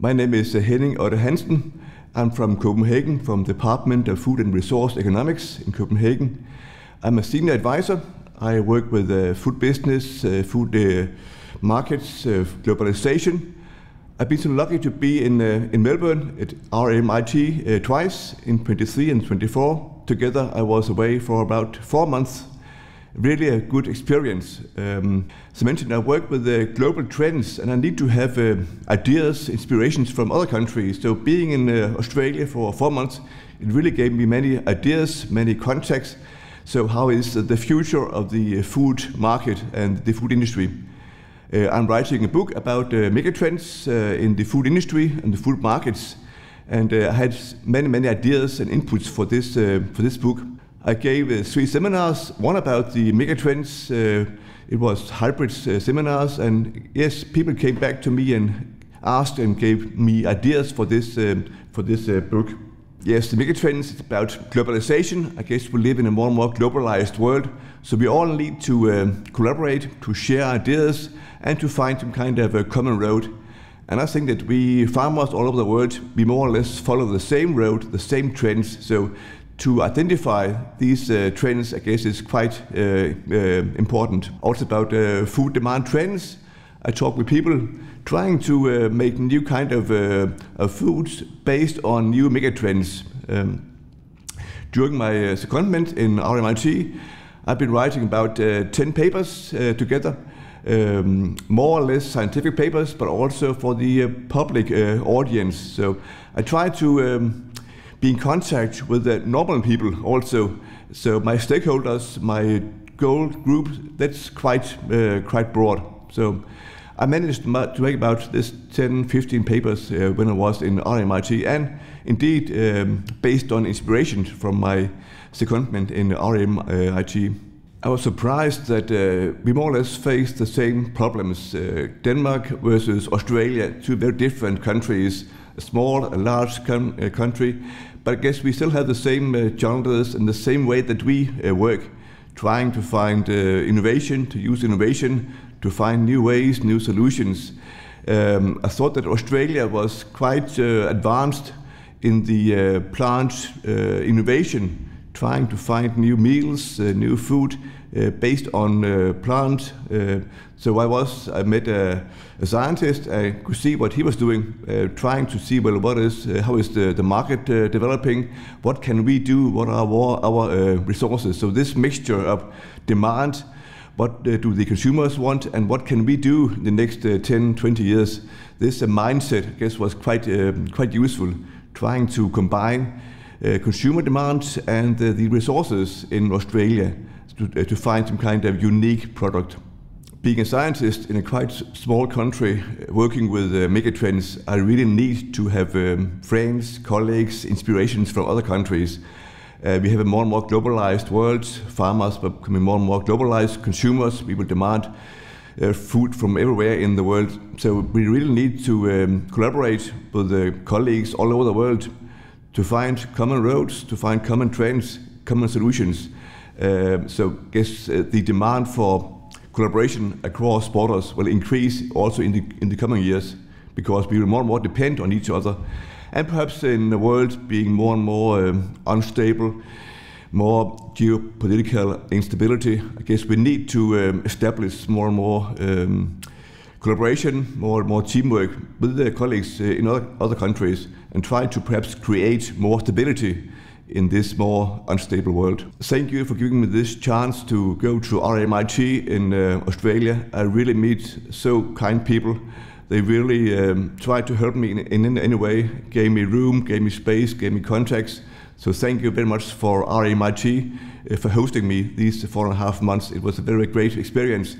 My name is Henning Otte Hansen. I'm from Copenhagen, from the Department of Food and Resource Economics in Copenhagen. I'm a senior advisor. I work with food business, food markets, globalization. I've been so lucky to be in Melbourne at RMIT twice, in 23 and 24. Together I was away for about 4 months. Really a good experience. As I mentioned, I work with global trends and I need to have ideas, inspirations from other countries. So being in Australia for 4 months, it really gave me many ideas, many contacts. So how is the future of the food market and the food industry? I'm writing a book about megatrends in the food industry and the food markets. And I had many ideas and inputs for this book. I gave 3 seminars, one about the megatrends. It was hybrid seminars, and yes, people came back to me and asked and gave me ideas for this book. Yes, the megatrends is about globalization. I guess we live in a more and more globalized world, so we all need to collaborate, to share ideas, and to find some kind of a common road. And I think that we farmers all over the world, we more or less follow the same road, the same trends. So to identify these trends, I guess, is quite important. Also about food demand trends. I talk with people trying to make new kind of foods based on new megatrends. During my secondment in RMIT, I've been writing about 10 papers together. More or less scientific papers, but also for the public audience. So I try to be in contact with the normal people also. So my stakeholders, my goal group, that's quite broad. So I managed to make about this 10-15 papers when I was in RMIT, and indeed based on inspiration from my secondment in RMIT. I was surprised that we more or less face the same problems. Denmark versus Australia, 2 very different countries, a small, a large country, but I guess we still have the same challenges and the same way that we work, trying to find innovation, to use innovation, to find new ways, new solutions. I thought that Australia was quite advanced in the plant innovation, trying to find new meals, new food based on plant. So I met a scientist. I could see what he was doing, trying to see, well, how is the market developing? What can we do? What are our resources? So this mixture of demand, what do the consumers want, and what can we do in the next 10, 20 years? This mindset, I guess, was quite useful, trying to combine consumer demand and the resources in Australia to find some kind of unique product. Being a scientist in a quite small country working with megatrends, I really need to have friends, colleagues, inspirations from other countries. We have a more and more globalized world. Farmers are becoming more and more globalized. Consumers, people demand food from everywhere in the world. So we really need to collaborate with colleagues all over the world to find common roads, to find common trends, common solutions. So I guess the demand for collaboration across borders will increase also in the coming years, because we will more and more depend on each other. And perhaps in the world being more and more unstable, more geopolitical instability, I guess we need to establish more and more collaboration, more and more teamwork with the colleagues in other countries, and try to perhaps create more stability in this more unstable world. Thank you for giving me this chance to go to RMIT in Australia. I really meet so kind people. They really tried to help me in any way, gave me room, gave me space, gave me contacts. So thank you very much for RMIT for hosting me these 4.5 months. It was a very great experience,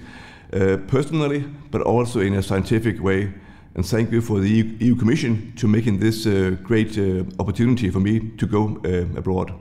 personally, but also in a scientific way. And thank you for the EU Commission to making this great opportunity for me to go abroad.